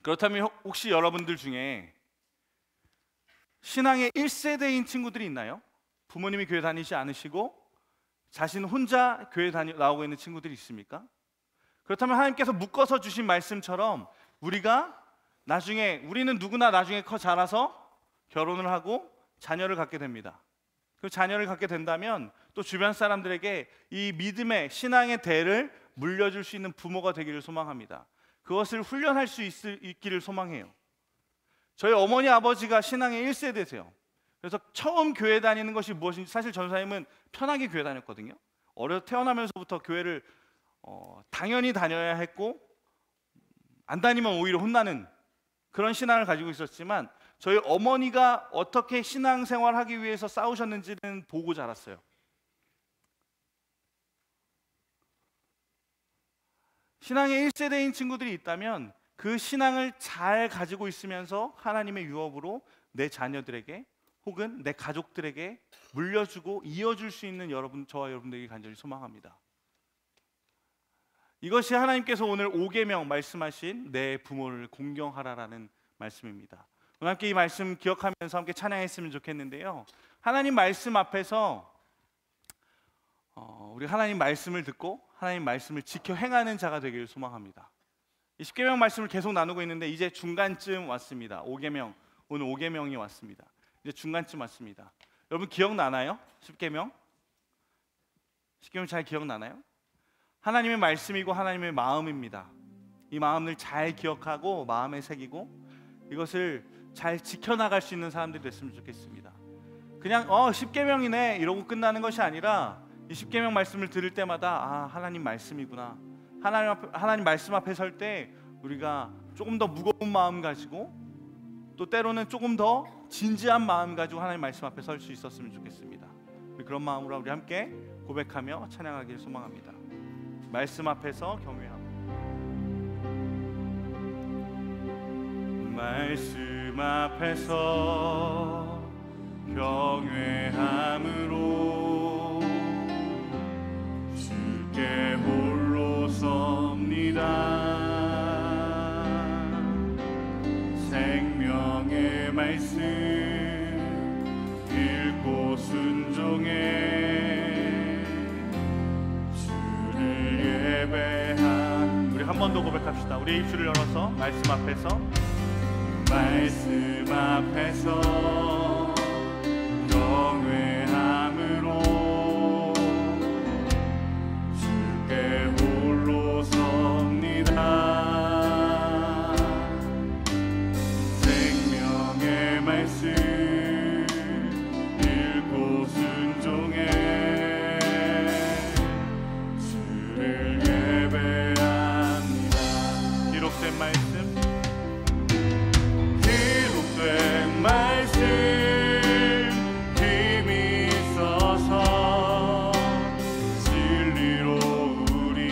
그렇다면 혹시 여러분들 중에 신앙의 1세대인 친구들이 있나요? 부모님이 교회 다니지 않으시고 자신 혼자 교회 나오고 있는 친구들이 있습니까? 그렇다면 하나님께서 묶어서 주신 말씀처럼 우리는 누구나 나중에 커 자라서 결혼을 하고 자녀를 갖게 됩니다. 그 자녀를 갖게 된다면 또 주변 사람들에게 이 믿음의 신앙의 대를 물려줄 수 있는 부모가 되기를 소망합니다. 그것을 훈련할 수 있기를 소망해요. 저희 어머니 아버지가 신앙의 1세대세요. 그래서 처음 교회 다니는 것이 무엇인지, 사실 전사님은 편하게 교회 다녔거든요. 태어나면서부터 교회를 당연히 다녀야 했고 안 다니면 오히려 혼나는 그런 신앙을 가지고 있었지만 저희 어머니가 어떻게 신앙생활하기 위해서 싸우셨는지는 보고 자랐어요. 신앙의 1세대인 친구들이 있다면 그 신앙을 잘 가지고 있으면서 하나님의 유업으로 내 자녀들에게 혹은 내 가족들에게 물려주고 이어줄 수 있는 저와 여러분들에게 간절히 소망합니다. 이것이 하나님께서 오늘 5계명 말씀하신 내 부모를 공경하라라는 말씀입니다. 오늘 함께 이 말씀 기억하면서 함께 찬양했으면 좋겠는데요. 하나님 말씀 앞에서 우리 하나님 말씀을 듣고 하나님 말씀을 지켜 행하는 자가 되기를 소망합니다. 이 10계명 말씀을 계속 나누고 있는데 이제 중간쯤 왔습니다. 5계명, 오늘 5계명이 왔습니다. 이제 중간쯤 왔습니다. 여러분 기억나나요? 10계명? 10계명 잘 기억나나요? 하나님의 말씀이고 하나님의 마음입니다. 이 마음을 잘 기억하고 마음에 새기고 이것을 잘 지켜나갈 수 있는 사람들이 됐으면 좋겠습니다. 그냥 10계명이네 이러고 끝나는 것이 아니라 이 10계명 말씀을 들을 때마다 하나님 말씀이구나, 하나님 말씀 앞에 설 때 우리가 조금 더 무거운 마음 가지고 또 때로는 조금 더 진지한 마음 가지고 하나님 말씀 앞에 설 수 있었으면 좋겠습니다. 그런 마음으로 우리 함께 고백하며 찬양하기를 소망합니다. 말씀 앞에서 경외하고 말씀 앞에서 경외함으로 주께 홀로 섭니다. 생명의 말씀 읽고 순종해 주를 예배한 우리 한 번 더 고백합시다. 우리 입술을 열어서 말씀 앞에서 경외함으로 주께 홀로 섭니다. 생명의 말씀 읽고 순종해 주를 예배합니다. 기록된 말씀 힘이 있어서 진리로 우리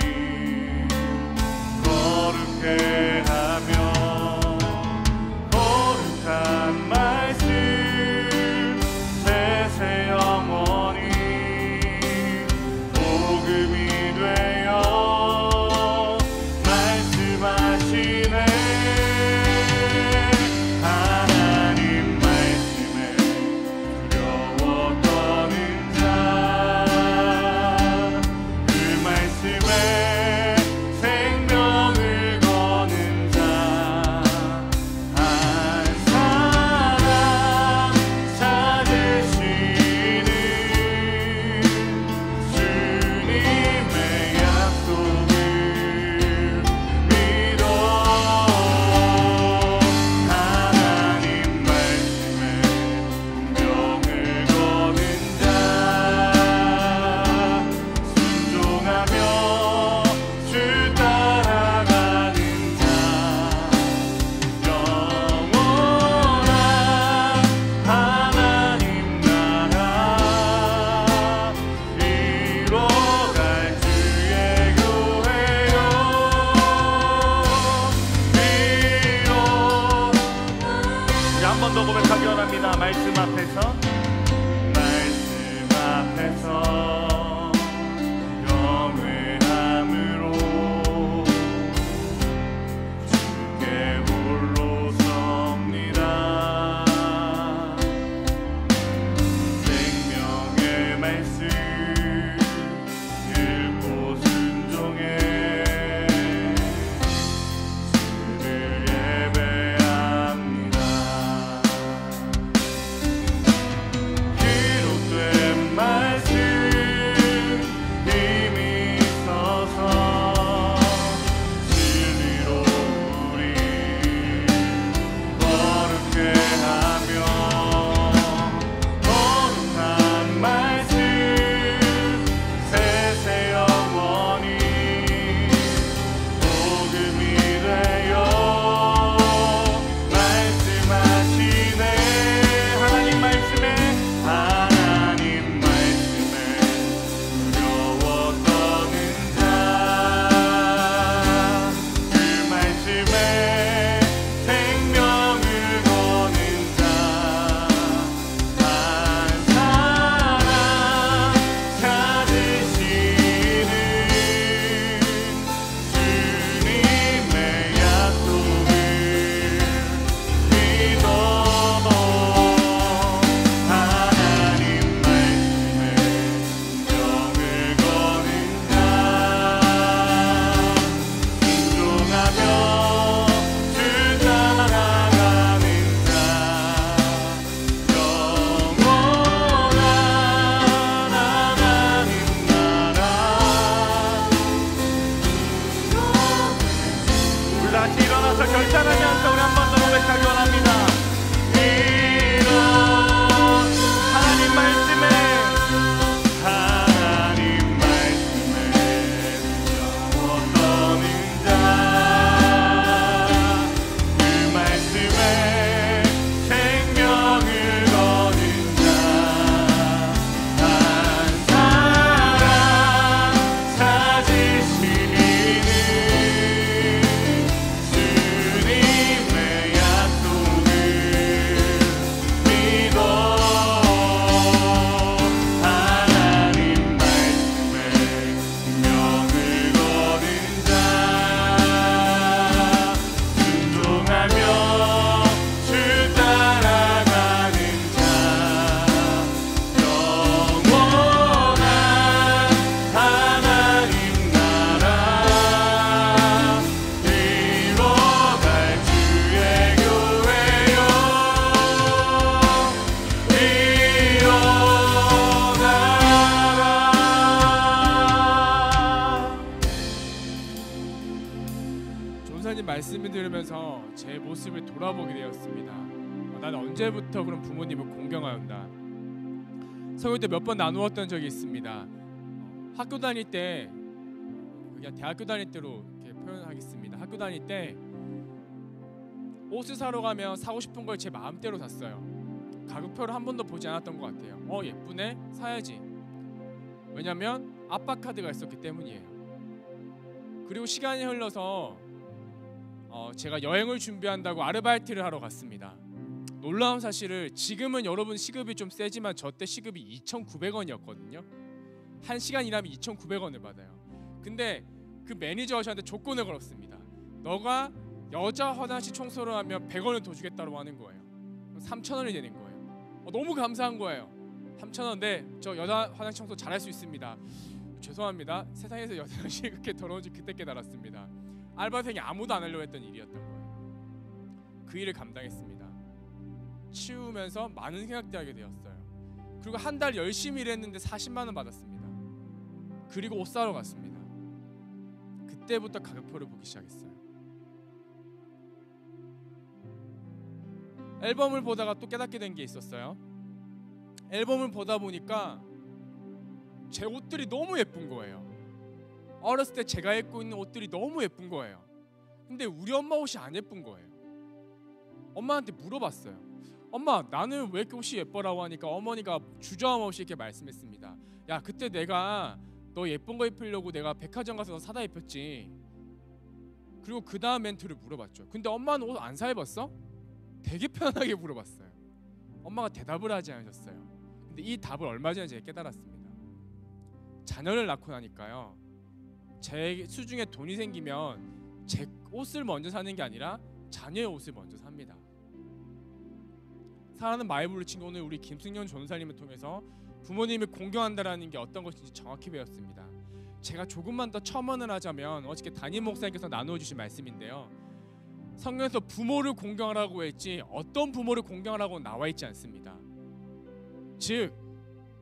말씀 앞에서 경외함으로 주께 홀로 섭니다. 생명의 말씀 읽고 순종해 주를 예배합니다. 기록된 말씀 힘이 있어서 진리로 우리 거룩해 하며 거룩한 말씀 세세 영원히 복음이 되어 말씀하시네. 하나님 말씀에 두려워 떠는 자, 그 말씀에 생명을 거는 자, 한 사람 찾으시는 주님의 약속을 믿어 하나님 말씀에 명을 거는 자, 순종하며 주 따라가는 자, 영원한 하나님 나라. 우리 다시 일어나서 결단하면서 우리 한 번 더 고백하기 원합니다. 이런 하나님 말씀에 두려워 떠는 자, 그 말씀에 생명을 거는 자, 한 사람 찾으시는 주님의 약속을 믿어 하나님 말씀에 명을 거는 자, 순종하며 주 따라가는 자, 영원한 하나님 나라 이뤄갈 주의 교회요 일어나라. 조사님 말씀을 들으면서 제 모습을 돌아보게 되었습니다. 나는 언제부터 그런 부모님을 공경하였나. 설교 때 몇 번 나누었던 적이 있습니다. 학교 다닐 때, 그냥 대학교 다닐 때로 이렇게 표현하겠습니다. 학교 다닐 때 옷을 사러 가면 사고 싶은 걸 제 마음대로 샀어요. 가격표를 한 번도 보지 않았던 것 같아요. 예쁘네? 사야지. 왜냐면 아빠 카드가 있었기 때문이에요. 그리고 시간이 흘러서 제가 여행을 준비한다고 아르바이트를 하러 갔습니다. 놀라운 사실을, 지금은 여러분 시급이 좀 세지만 저 때 시급이 2,900원이었거든요. 한 시간 일하면 2,900원을 받아요. 근데 그 매니저가 저한테 조건을 걸었습니다. 너가 여자 화장실 청소를 하면 100원을 더 주겠다고 하는 거예요. 3,000원이 되는 거예요. 너무 감사한 거예요. 3,000원, 네, 저 여자 화장실 청소 잘할 수 있습니다. 죄송합니다. 세상에서 여자 화장실이 그렇게 더러운지 그때 깨달았습니다. 알바생이 아무도 안 하려고 했던 일이었던 거예요. 그 일을 감당했습니다. 치우면서 많은 생각들 하게 되었어요. 그리고 한 달 열심히 일했는데 40만 원 받았습니다. 그리고 옷 사러 갔습니다. 그때부터 가격표를 보기 시작했어요. 앨범을 보다가 또 깨닫게 된 게 있었어요. 앨범을 보다 보니까 제 옷들이 너무 예쁜 거예요. 어렸을 때 제가 입고 있는 옷들이 너무 예쁜 거예요. 근데 우리 엄마 옷이 안 예쁜 거예요. 엄마한테 물어봤어요. 엄마, 나는 왜 이렇게 옷이 예뻐라고 하니까 어머니가 주저함없이 이렇게 말씀했습니다. 야, 그때 내가 너 예쁜 거 입으려고 내가 백화점 가서 너 사다 입혔지. 그리고 그 다음 멘트를 물어봤죠. 근데 엄마는 옷 안 사 입었어? 되게 편하게 물어봤어요. 엄마가 대답을 하지 않으셨어요. 근데 이 답을 얼마 전에 제가 깨달았습니다. 자녀를 낳고 나니까요, 제 수중에 돈이 생기면 제 옷을 먼저 사는 게 아니라 자녀의 옷을 먼저 삽니다. 사랑하는 마이블루 친구, 오늘 우리 김승현 전사님을 통해서 부모님을 공경한다라는 게 어떤 것인지 정확히 배웠습니다. 제가 조금만 더 첨언을 하자면 어저께 담임 목사님께서 나누어주신 말씀인데요, 성경에서 부모를 공경하라고 했지 어떤 부모를 공경하라고 나와 있지 않습니다. 즉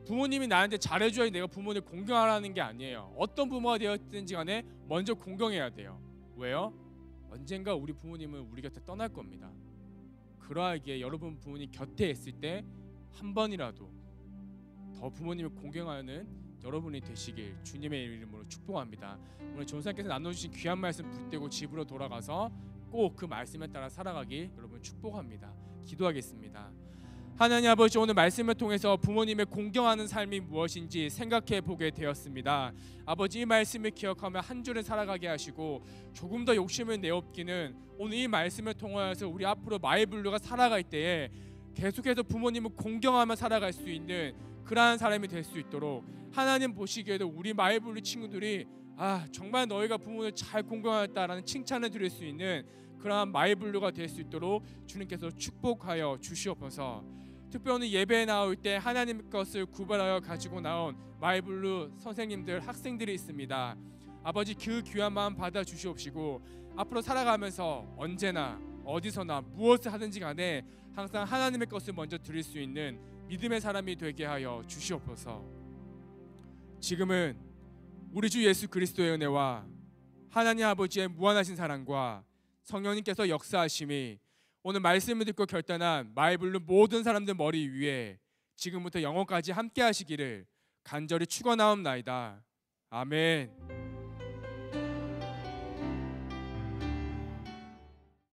부모님이 나한테 잘해줘야 내가 부모를 공경하라는 게 아니에요. 어떤 부모가 되었든지 간에 먼저 공경해야 돼요. 왜요? 언젠가 우리 부모님은 우리 곁에 떠날 겁니다. 그러하기에 여러분 부모님 곁에 있을 때 한 번이라도 더 부모님을 공경하는 여러분이 되시길 주님의 이름으로 축복합니다. 오늘 전사님께서 나눠주신 귀한 말씀 붙들고 집으로 돌아가서 꼭 그 말씀에 따라 살아가기 여러분 축복합니다. 기도하겠습니다. 하나님 아버지, 오늘 말씀을 통해서 부모님의 공경하는 삶이 무엇인지 생각해 보게 되었습니다. 아버지, 이 말씀을 기억하며 한 주를 살아가게 하시고 조금 더 욕심을 내옵기는 오늘 이 말씀을 통하여서 우리 앞으로 마이블루가 살아갈 때에 계속해서 부모님을 공경하며 살아갈 수 있는 그러한 사람이 될 수 있도록 하나님 보시기에도 우리 마이블루 친구들이 정말 너희가 부모를 잘 공경하였다라는 칭찬을 드릴 수 있는 그러한 마이블루가 될 수 있도록 주님께서 축복하여 주시옵소서. 특별히 예배에 나올 때 하나님 것을 구별하여 가지고 나온 마이블루 선생님들, 학생들이 있습니다. 아버지, 그 귀한 마음 받아 주시옵시고 앞으로 살아가면서 언제나 어디서나 무엇을 하든지 간에 항상 하나님의 것을 먼저 드릴 수 있는 믿음의 사람이 되게 하여 주시옵소서. 지금은 우리 주 예수 그리스도의 은혜와 하나님 아버지의 무한하신 사랑과 성령님께서 역사하심이 오늘 말씀을 듣고 결단한 마이블루 모든 사람들 머리 위에 지금부터 영원까지 함께 하시기를 간절히 축원하옵나이다. 아멘.